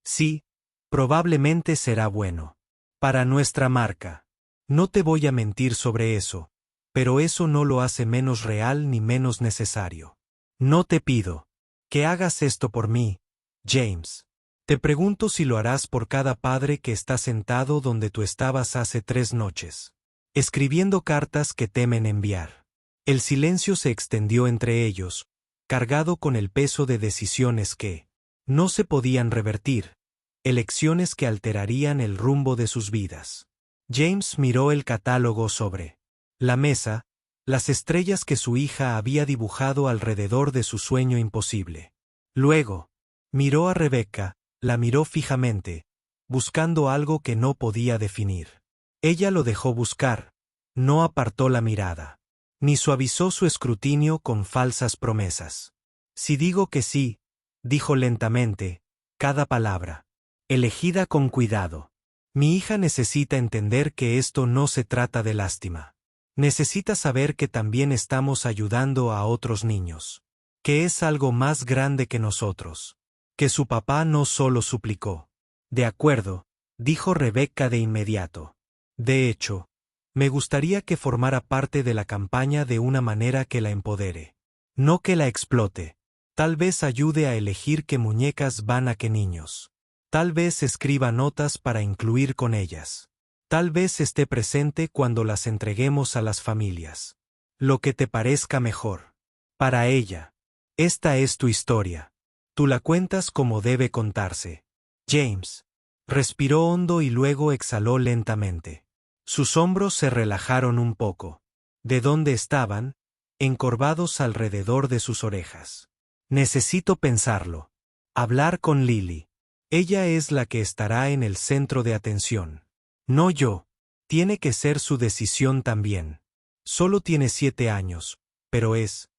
Sí, probablemente será bueno. Para nuestra marca. No te voy a mentir sobre eso, pero eso no lo hace menos real ni menos necesario. No te pido que hagas esto por mí, James. Te pregunto si lo harás por cada padre que está sentado donde tú estabas hace 3 noches, escribiendo cartas que temen enviar. El silencio se extendió entre ellos, cargado con el peso de decisiones que no se podían revertir, elecciones que alterarían el rumbo de sus vidas. James miró el catálogo sobre la mesa, las estrellas que su hija había dibujado alrededor de su sueño imposible. Luego, miró a Rebecca, la miró fijamente, buscando algo que no podía definir. Ella lo dejó buscar, no apartó la mirada, ni suavizó su escrutinio con falsas promesas. Si digo que sí, dijo lentamente, cada palabra, elegida con cuidado. Mi hija necesita entender que esto no se trata de lástima. Necesita saber que también estamos ayudando a otros niños. Que es algo más grande que nosotros. Que su papá no solo suplicó. De acuerdo, dijo Rebecca de inmediato. De hecho, me gustaría que formara parte de la campaña de una manera que la empodere. No que la explote. Tal vez ayude a elegir qué muñecas van a qué niños. Tal vez escriba notas para incluir con ellas. Tal vez esté presente cuando las entreguemos a las familias. Lo que te parezca mejor. Para ella. Esta es tu historia. Tú la cuentas como debe contarse. James. Respiró hondo y luego exhaló lentamente. Sus hombros se relajaron un poco. ¿De dónde estaban? Encorvados alrededor de sus orejas. Necesito pensarlo. Hablar con Lily. Ella es la que estará en el centro de atención. No yo. Tiene que ser su decisión también. Solo tiene 7 años, pero es.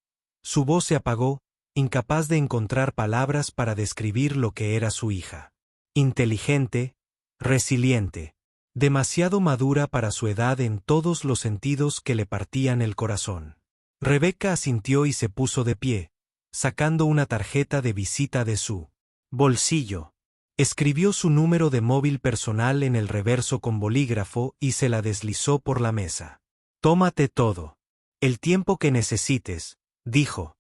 Su voz se apagó, incapaz de encontrar palabras para describir lo que era su hija. Inteligente, resiliente, demasiado madura para su edad en todos los sentidos que le partían el corazón. Rebecca asintió y se puso de pie, sacando una tarjeta de visita de su bolsillo. Escribió su número de móvil personal en el reverso con bolígrafo y se la deslizó por la mesa. Tómate todo. El tiempo que necesites, dijo.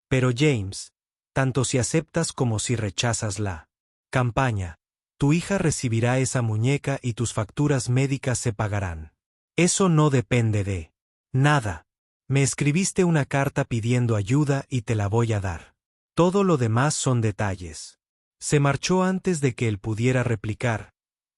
Pero James, tanto si aceptas como si rechazas la campaña, tu hija recibirá esa muñeca y tus facturas médicas se pagarán. Eso no depende de nada. Me escribiste una carta pidiendo ayuda y te la voy a dar. Todo lo demás son detalles. Se marchó antes de que él pudiera replicar,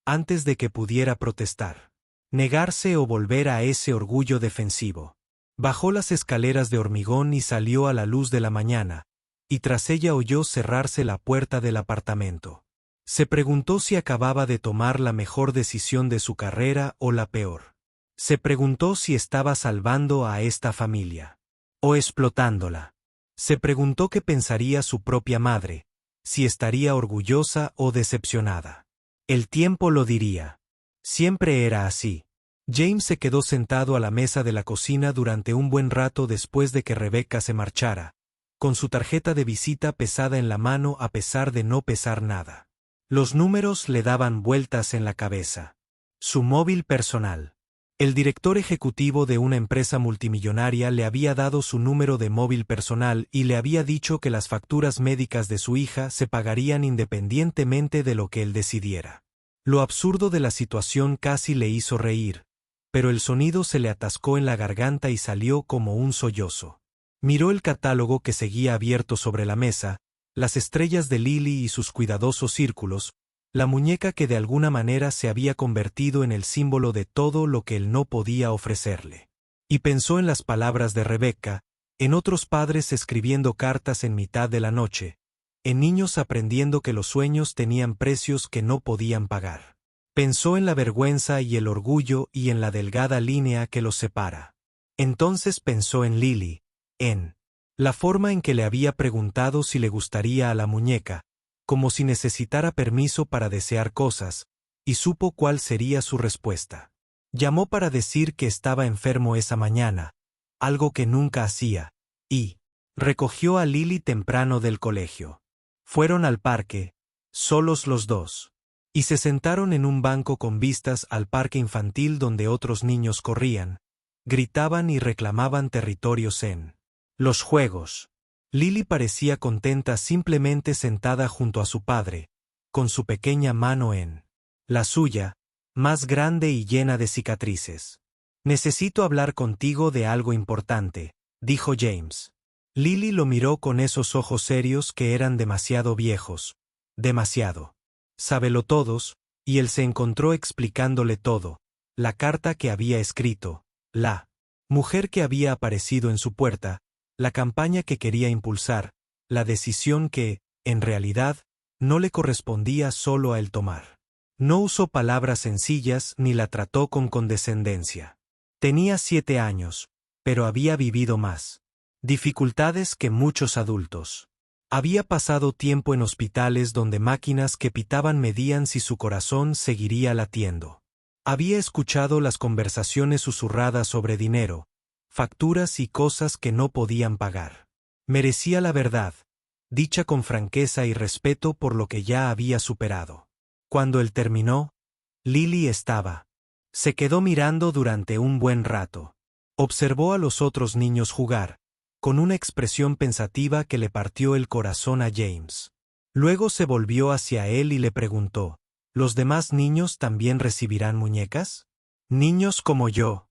antes de que pudiera protestar, negarse o volver a ese orgullo defensivo. Bajó las escaleras de hormigón y salió a la luz de la mañana, y tras ella oyó cerrarse la puerta del apartamento. Se preguntó si acababa de tomar la mejor decisión de su carrera o la peor. Se preguntó si estaba salvando a esta familia o explotándola. Se preguntó qué pensaría su propia madre, si estaría orgullosa o decepcionada. El tiempo lo diría. Siempre era así. James se quedó sentado a la mesa de la cocina durante un buen rato después de que Rebecca se marchara, con su tarjeta de visita pesada en la mano a pesar de no pesar nada. Los números le daban vueltas en la cabeza. Su móvil personal. El director ejecutivo de una empresa multimillonaria le había dado su número de móvil personal y le había dicho que las facturas médicas de su hija se pagarían independientemente de lo que él decidiera. Lo absurdo de la situación casi le hizo reír, pero el sonido se le atascó en la garganta y salió como un sollozo. Miró el catálogo que seguía abierto sobre la mesa, las estrellas de Lily y sus cuidadosos círculos, la muñeca que de alguna manera se había convertido en el símbolo de todo lo que él no podía ofrecerle. Y pensó en las palabras de Rebecca, en otros padres escribiendo cartas en mitad de la noche, en niños aprendiendo que los sueños tenían precios que no podían pagar. Pensó en la vergüenza y el orgullo y en la delgada línea que los separa. Entonces pensó en Lily, en la forma en que le había preguntado si le gustaría a la muñeca, como si necesitara permiso para desear cosas, y supo cuál sería su respuesta. Llamó para decir que estaba enfermo esa mañana, algo que nunca hacía, y recogió a Lily temprano del colegio. Fueron al parque, solos los dos, y se sentaron en un banco con vistas al parque infantil donde otros niños corrían, gritaban y reclamaban territorios en los juegos. Lily parecía contenta simplemente sentada junto a su padre, con su pequeña mano en la suya, más grande y llena de cicatrices. Necesito hablar contigo de algo importante, dijo James. Lily lo miró con esos ojos serios que eran demasiado viejos, demasiado. Sábelo todos, y él se encontró explicándole todo, la carta que había escrito, la mujer que había aparecido en su puerta, la campaña que quería impulsar, la decisión que, en realidad, no le correspondía solo a él tomar. No usó palabras sencillas ni la trató con condescendencia. Tenía 7 años, pero había vivido más dificultades que muchos adultos. Había pasado tiempo en hospitales donde máquinas que pitaban medían si su corazón seguiría latiendo. Había escuchado las conversaciones susurradas sobre dinero, facturas y cosas que no podían pagar. Merecía la verdad, dicha con franqueza y respeto por lo que ya había superado. Cuando él terminó, Lily estaba. Se quedó mirando durante un buen rato. Observó a los otros niños jugar, con una expresión pensativa que le partió el corazón a James. Luego se volvió hacia él y le preguntó, ¿los demás niños también recibirán muñecas? Niños como yo.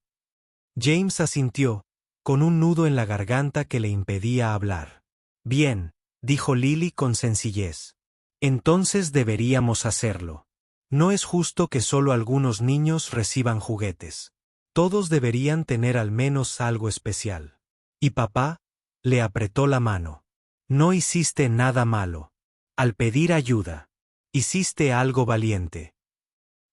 James asintió, con un nudo en la garganta que le impedía hablar. Bien, dijo Lily con sencillez. Entonces deberíamos hacerlo. No es justo que solo algunos niños reciban juguetes. Todos deberían tener al menos algo especial. Y papá, le apretó la mano. No hiciste nada malo. Al pedir ayuda, hiciste algo valiente.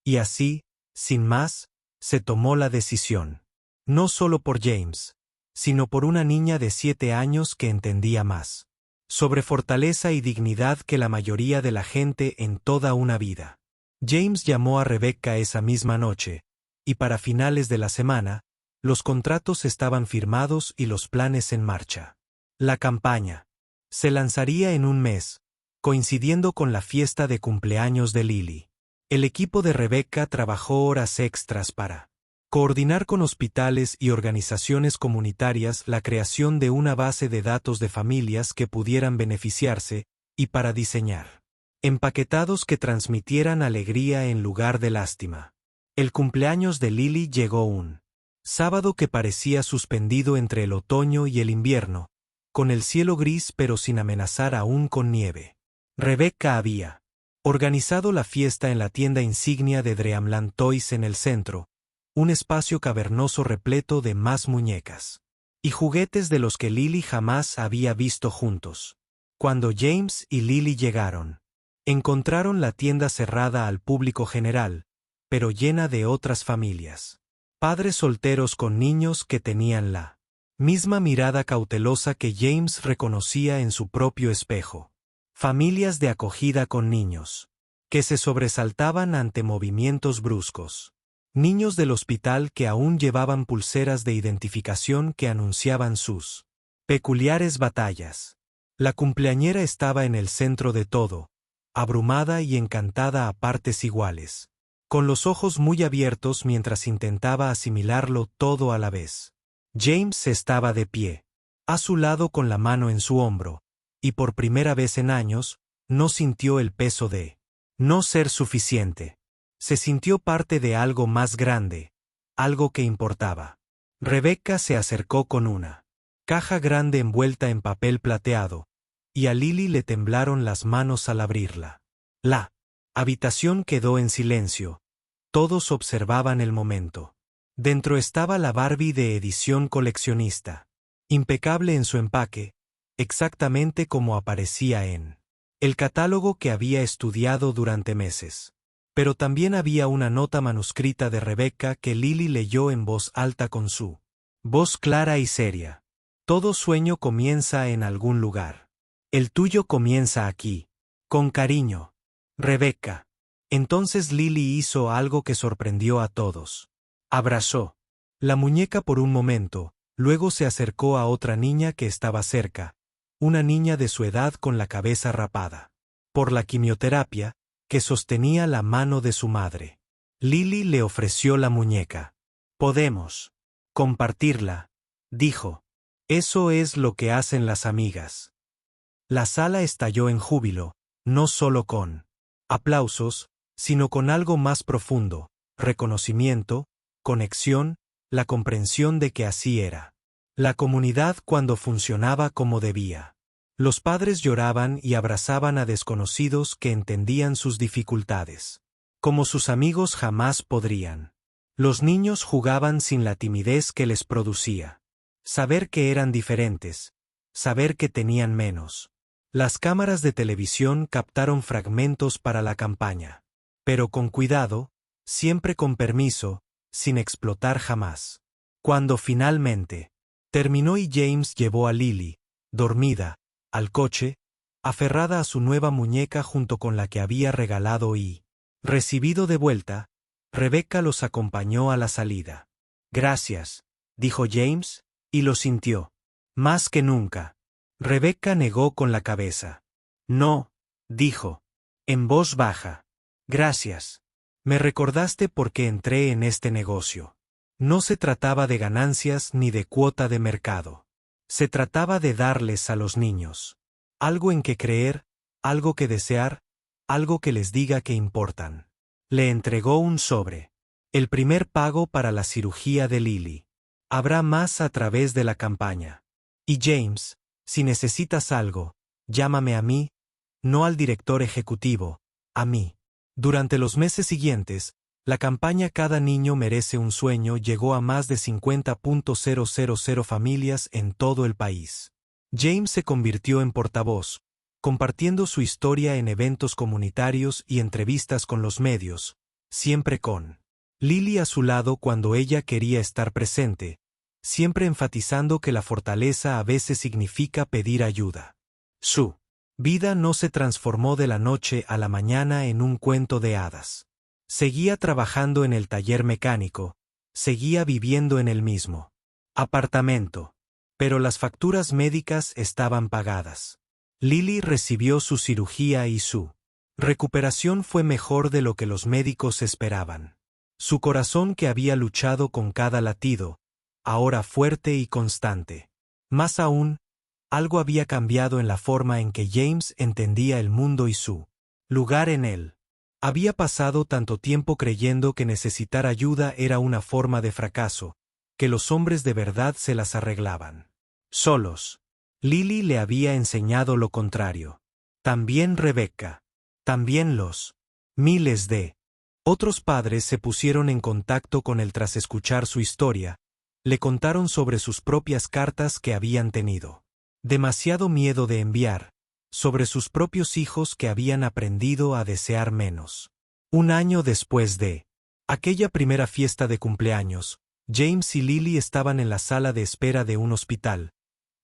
Y así, sin más, se tomó la decisión. No solo por James, sino por una niña de 7 años que entendía más sobre fortaleza y dignidad que la mayoría de la gente en toda una vida. James llamó a Rebecca esa misma noche, y para finales de la semana, los contratos estaban firmados y los planes en marcha. La campaña se lanzaría en un mes, coincidiendo con la fiesta de cumpleaños de Lily. El equipo de Rebecca trabajó horas extras para coordinar con hospitales y organizaciones comunitarias la creación de una base de datos de familias que pudieran beneficiarse, y para diseñar empaquetados que transmitieran alegría en lugar de lástima. El cumpleaños de Lily llegó un sábado que parecía suspendido entre el otoño y el invierno, con el cielo gris pero sin amenazar aún con nieve. Rebecca había organizado la fiesta en la tienda insignia de Dreamland Toys en el centro, un espacio cavernoso repleto de más muñecas y juguetes de los que Lily jamás había visto juntos. Cuando James y Lily llegaron, encontraron la tienda cerrada al público general, pero llena de otras familias. Padres solteros con niños que tenían la misma mirada cautelosa que James reconocía en su propio espejo. Familias de acogida con niños que se sobresaltaban ante movimientos bruscos. Niños del hospital que aún llevaban pulseras de identificación que anunciaban sus peculiares batallas. La cumpleañera estaba en el centro de todo, abrumada y encantada a partes iguales, con los ojos muy abiertos mientras intentaba asimilarlo todo a la vez. James estaba de pie, a su lado con la mano en su hombro, y por primera vez en años, no sintió el peso de no ser suficiente. Se sintió parte de algo más grande, algo que importaba. Rebecca se acercó con una caja grande envuelta en papel plateado, y a Lily le temblaron las manos al abrirla. La habitación quedó en silencio. Todos observaban el momento. Dentro estaba la Barbie de edición coleccionista, impecable en su empaque, exactamente como aparecía en el catálogo que había estudiado durante meses. Pero también había una nota manuscrita de Rebecca que Lily leyó en voz alta con su voz clara y seria. Todo sueño comienza en algún lugar. El tuyo comienza aquí. Con cariño. Rebecca. Entonces Lily hizo algo que sorprendió a todos. Abrazó la muñeca por un momento, luego se acercó a otra niña que estaba cerca, una niña de su edad con la cabeza rapada por la quimioterapia, que sostenía la mano de su madre. Lily le ofreció la muñeca. Podemos compartirla, dijo. Eso es lo que hacen las amigas. La sala estalló en júbilo, no solo con aplausos, sino con algo más profundo, reconocimiento, conexión, la comprensión de que así era la comunidad cuando funcionaba como debía. Los padres lloraban y abrazaban a desconocidos que entendían sus dificultades, como sus amigos jamás podrían. Los niños jugaban sin la timidez que les producía saber que eran diferentes, saber que tenían menos. Las cámaras de televisión captaron fragmentos para la campaña, pero con cuidado, siempre con permiso, sin explotar jamás. Cuando finalmente terminó y James llevó a Lily, dormida, al coche, aferrada a su nueva muñeca junto con la que había regalado y recibido de vuelta, Rebecca los acompañó a la salida. Gracias, dijo James, y lo sintió. Más que nunca. Rebecca negó con la cabeza. No, dijo, en voz baja. Gracias. Me recordaste por qué entré en este negocio. No se trataba de ganancias ni de cuota de mercado. Se trataba de darles a los niños algo en que creer, algo que desear, algo que les diga que importan. Le entregó un sobre. El primer pago para la cirugía de Lily. Habrá más a través de la campaña. Y James, si necesitas algo, llámame a mí, no al director ejecutivo, a mí. Durante los meses siguientes, la campaña Cada niño merece un sueño llegó a más de 50.000 familias en todo el país. James se convirtió en portavoz, compartiendo su historia en eventos comunitarios y entrevistas con los medios, siempre con Lily a su lado cuando ella quería estar presente, siempre enfatizando que la fortaleza a veces significa pedir ayuda. Su vida no se transformó de la noche a la mañana en un cuento de hadas. Seguía trabajando en el taller mecánico, seguía viviendo en el mismo apartamento, pero las facturas médicas estaban pagadas. Lily recibió su cirugía y su recuperación fue mejor de lo que los médicos esperaban. Su corazón, que había luchado con cada latido, ahora fuerte y constante. Más aún, algo había cambiado en la forma en que James entendía el mundo y su lugar en él. Había pasado tanto tiempo creyendo que necesitar ayuda era una forma de fracaso, que los hombres de verdad se las arreglaban solos. Lily le había enseñado lo contrario. También Rebecca. También los miles de otros padres se pusieron en contacto con él tras escuchar su historia, le contaron sobre sus propias cartas que habían tenido demasiado miedo de enviar, sobre sus propios hijos que habían aprendido a desear menos. Un año después de aquella primera fiesta de cumpleaños, James y Lily estaban en la sala de espera de un hospital,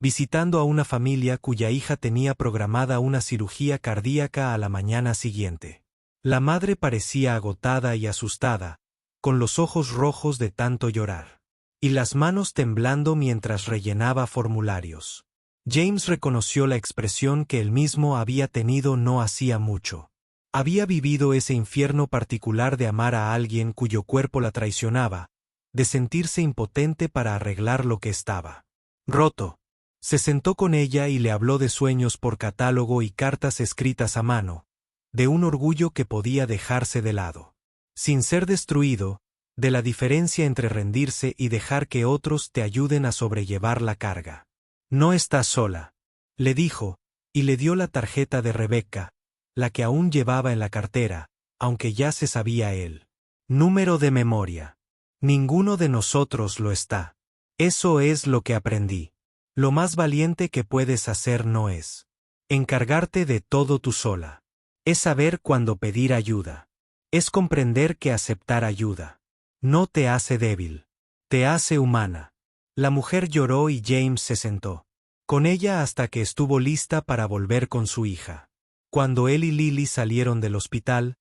visitando a una familia cuya hija tenía programada una cirugía cardíaca a la mañana siguiente. La madre parecía agotada y asustada, con los ojos rojos de tanto llorar, y las manos temblando mientras rellenaba formularios. James reconoció la expresión que él mismo había tenido no hacía mucho. Había vivido ese infierno particular de amar a alguien cuyo cuerpo la traicionaba, de sentirse impotente para arreglar lo que estaba roto. Se sentó con ella y le habló de sueños por catálogo y cartas escritas a mano, de un orgullo que podía dejarse de lado, sin ser destruido, de la diferencia entre rendirse y dejar que otros te ayuden a sobrellevar la carga. No estás sola, le dijo, y le dio la tarjeta de Rebecca, la que aún llevaba en la cartera, aunque ya se sabía él. Número de memoria. Ninguno de nosotros lo está. Eso es lo que aprendí. Lo más valiente que puedes hacer no es encargarte de todo tú sola. Es saber cuándo pedir ayuda. Es comprender que aceptar ayuda no te hace débil, te hace humana. La mujer lloró y James se sentó con ella hasta que estuvo lista para volver con su hija. Cuando él y Lily salieron del hospital,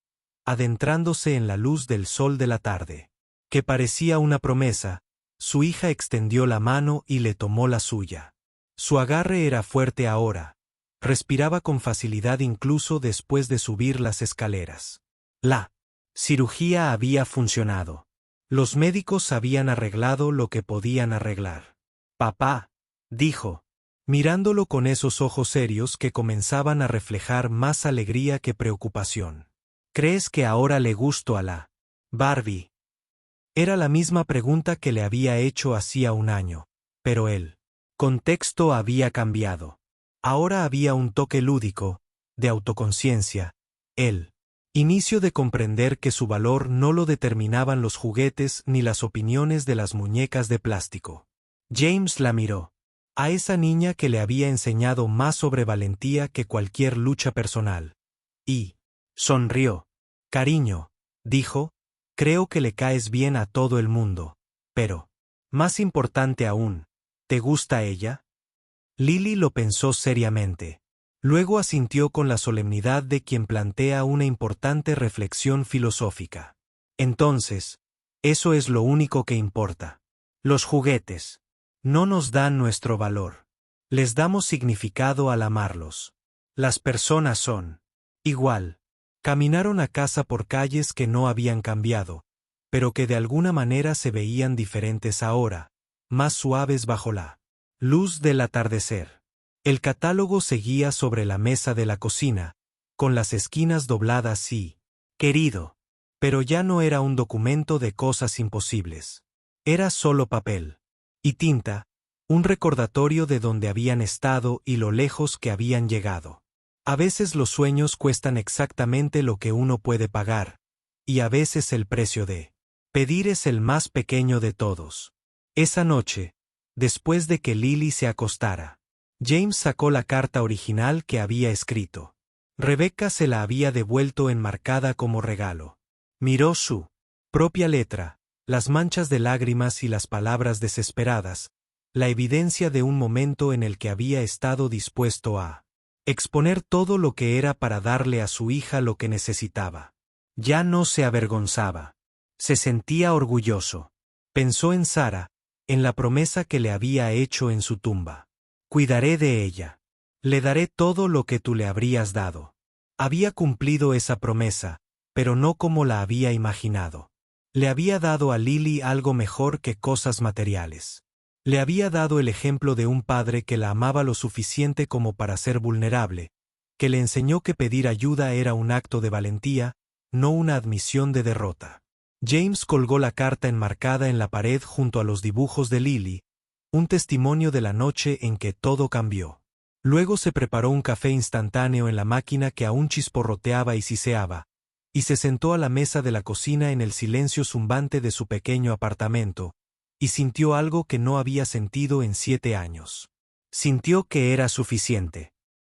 adentrándose en la luz del sol de la tarde, que parecía una promesa, su hija extendió la mano y le tomó la suya. Su agarre era fuerte ahora. Respiraba con facilidad incluso después de subir las escaleras. La cirugía había funcionado. Los médicos habían arreglado lo que podían arreglar. Papá, dijo, mirándolo con esos ojos serios que comenzaban a reflejar más alegría que preocupación. ¿Crees que ahora le gusto a la Barbie? Era la misma pregunta que le había hecho hacía un año, pero el contexto había cambiado. Ahora había un toque lúdico, de autoconciencia, el inicio de comprender que su valor no lo determinaban los juguetes ni las opiniones de las muñecas de plástico. James la miró, a esa niña que le había enseñado más sobre valentía que cualquier lucha personal, y sonrió. Cariño, dijo, creo que le caes bien a todo el mundo, pero, más importante aún, ¿te gusta ella? Lily lo pensó seriamente. Luego asintió con la solemnidad de quien plantea una importante reflexión filosófica. Entonces, eso es lo único que importa. Los juguetes no nos dan nuestro valor. Les damos significado al amarlos. Las personas son igual. Caminaron a casa por calles que no habían cambiado, pero que de alguna manera se veían diferentes ahora, más suaves bajo la luz del atardecer. El catálogo seguía sobre la mesa de la cocina, con las esquinas dobladas y querido. Pero ya no era un documento de cosas imposibles. Era solo papel y tinta, un recordatorio de dónde habían estado y lo lejos que habían llegado. A veces los sueños cuestan exactamente lo que uno puede pagar, y a veces el precio de pedir es el más pequeño de todos. Esa noche, después de que Lily se acostara, James sacó la carta original que había escrito. Rebecca se la había devuelto enmarcada como regalo. Miró su propia letra, las manchas de lágrimas y las palabras desesperadas, la evidencia de un momento en el que había estado dispuesto a exponer todo lo que era para darle a su hija lo que necesitaba. Ya no se avergonzaba. Se sentía orgulloso. Pensó en Sara, en la promesa que le había hecho en su tumba. Cuidaré de ella. Le daré todo lo que tú le habrías dado. Había cumplido esa promesa, pero no como la había imaginado. Le había dado a Lily algo mejor que cosas materiales. Le había dado el ejemplo de un padre que la amaba lo suficiente como para ser vulnerable, que le enseñó que pedir ayuda era un acto de valentía, no una admisión de derrota. James colgó la carta enmarcada en la pared junto a los dibujos de Lily, un testimonio de la noche en que todo cambió. Luego se preparó un café instantáneo en la máquina que aún chisporroteaba y siseaba, y se sentó a la mesa de la cocina en el silencio zumbante de su pequeño apartamento, y sintió algo que no había sentido en 7 años. Sintió que era suficiente.